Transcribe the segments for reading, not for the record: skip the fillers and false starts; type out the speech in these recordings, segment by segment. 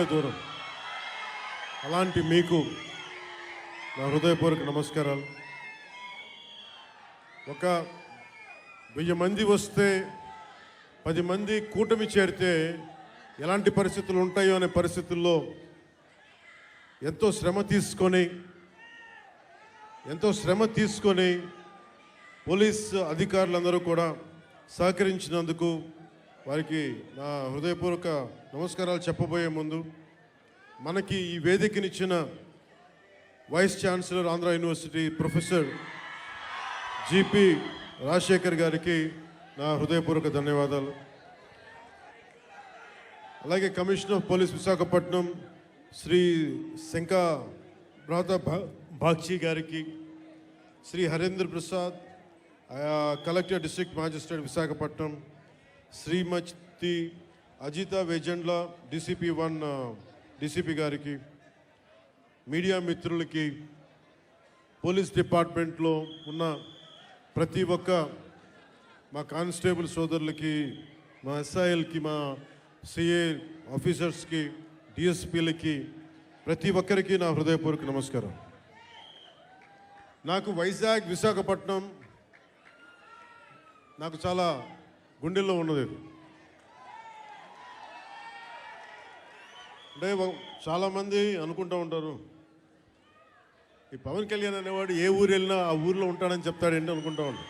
దూరం అలాంటి మీకు నా హృదయపూర్వక నమస్కారాలు. ఒక 1000 మంది వస్తే 10 మంది కూటమి చేరితే ఎలాంటి పరిస్థితులు ఉంటాయో అనే పరిస్థితుల్లో ఎంతో శ్రమ తీసుకొని పోలీస్ అధికారులందరూ కూడా సహకరించినందుకు వారికి నా హృదయపూర్వక నమస్కారాలు చెప్పబోయే ముందు మనకి ఈ వేదికనిచ్చిన vice chancellor Andhra university professor GP Rajasekhar గారికి నా హృదయపూర్వక ధన్యవాదాలు. అలాగే commissioner of police Visakhapatnam Shri Shanka Bagchi గారికి, Shri Harendra Prasad collector district magistrate Visakhapatnam, Shrimati Ajitha Vejandla DCP 1 DCP గారికి, మీడియా మిత్రులకి, పోలీస్ డిపార్ట్మెంట్లో ఉన్న ప్రతి ఒక్క మా కానిస్టేబుల్ సోదరులకి, మా SILకి, మా CA ఆఫీసర్స్కి, DSPలకి, ప్రతి ఒక్కరికి నా హృదయపూర్వక నమస్కారం. నాకు వైజాగ్ విశాఖపట్నం నాకు చాలా గుండెల్లో ఉన్నది. అంటే చాలామంది అనుకుంటూ ఉంటారు, ఈ పవన్ కళ్యాణ్ అనేవాడు ఏ ఊరు వెళ్ళినా ఆ ఊరిలో ఉంటాడని చెప్తాడేంటి అనుకుంటా ఉంటాడు.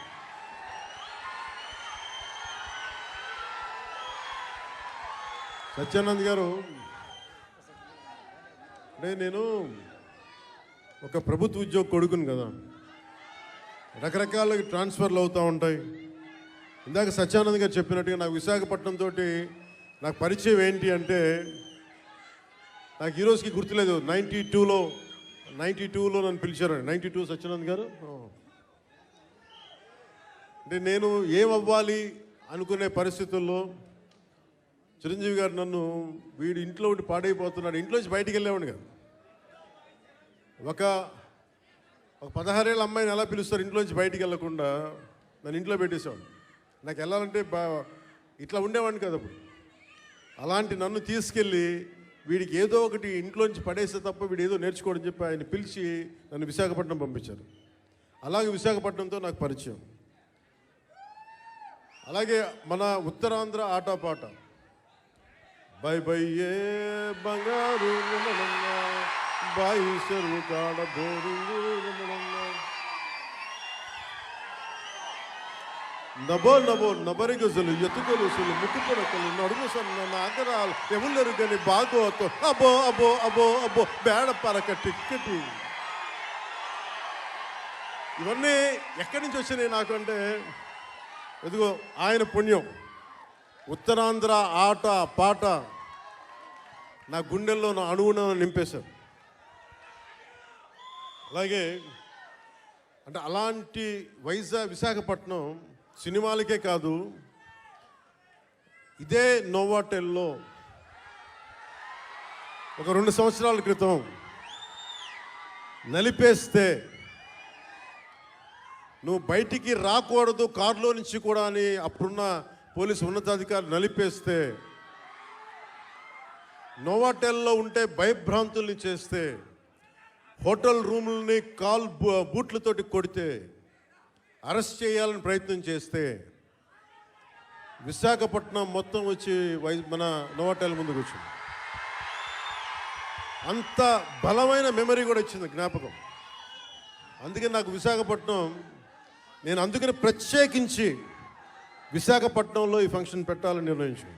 సత్యానంద్ గారు, అంటే నేను ఒక ప్రభుత్వ ఉద్యోగ కొడుకుని కదా, రకరకాల ట్రాన్స్ఫర్లు అవుతూ ఉంటాయి. ఇందాక సత్యానంద్ గారు చెప్పినట్టుగా నాకు విశాఖపట్నం తోటి నాకు పరిచయం ఏంటి అంటే, నాకు ఈరోజుకి గుర్తులేదు. 92లో నన్ను పిలిచారండి. 92 సత్యానంద్ గారు. అంటే నేను ఏమవ్వాలి అనుకునే పరిస్థితుల్లో చిరంజీవి గారు నన్ను, వీడు ఇంట్లో ఉండి పాడైపోతున్నాడు, ఇంట్లోంచి బయటికి వెళ్ళేవాడు కాదు. ఒక 16 ఏళ్ళ అమ్మాయిని ఎలా పిలుస్తారు ఇంట్లోంచి బయటికి వెళ్ళకుండా, నన్ను ఇంట్లో పెట్టేసేవాడు. నాకు వెళ్ళాలంటే ఇట్లా ఉండేవాడిని కదా. అప్పుడు అలాంటి నన్ను తీసుకెళ్ళి వీడికి ఏదో ఒకటి ఇంట్లోంచి పడేస్తే తప్ప వీడు ఏదో నేర్చుకోవడం చెప్పి ఆయన పిలిచి నన్ను విశాఖపట్నం పంపించారు. అలాగే విశాఖపట్నంతో నాకు పరిచయం. అలాగే మన ఉత్తరాంధ్ర ఆటపాట, బై బై ఏ బంగారు బాయి చెరువు కాడ బోరు నబో నబో నబరిగజలు ఎత్తుగొలుసులు ముక్కుపొడకలు నడుము సన్న నాగరాలు ఎవరు కానీ బాగోతో అబో అబో అబో అబో బేడ పరక టిక్కటి. ఇవన్నీ ఎక్కడి నుంచి వచ్చినాయి నాకు అంటే, ఎదుగో ఆయన పుణ్యం. ఉత్తరాంధ్ర ఆట పాట నా గుండెల్లో నా అణువున నింపేశారు. అలాగే అంటే అలాంటి విశాఖపట్నం సినిమాలకే కాదు, ఇదే నోవాటెల్లో ఒక 2 సంవత్సరాల క్రితం నలిపేస్తే, నువ్వు బయటికి రాకూడదు కారులో నుంచి కూడా అని అప్పుడున్న పోలీసు ఉన్నతాధికారులు నలిపేస్తే, నోవాటెల్లో ఉంటే భయభ్రాంతుల్ని చేస్తే, హోటల్ రూముల్ని బూట్లతోటి కొడితే, అరెస్ట్ చేయాలని ప్రయత్నం చేస్తే, విశాఖపట్నం మొత్తం వచ్చి మన నోవాటెల్ ముందుకు వచ్చింది. అంత బలమైన మెమరీ కూడా వచ్చింది, జ్ఞాపకం. అందుకే నాకు విశాఖపట్నం, నేను అందుకని ప్రత్యేకించి విశాఖపట్నంలో ఈ ఫంక్షన్ పెట్టాలని నిర్ణయించాను.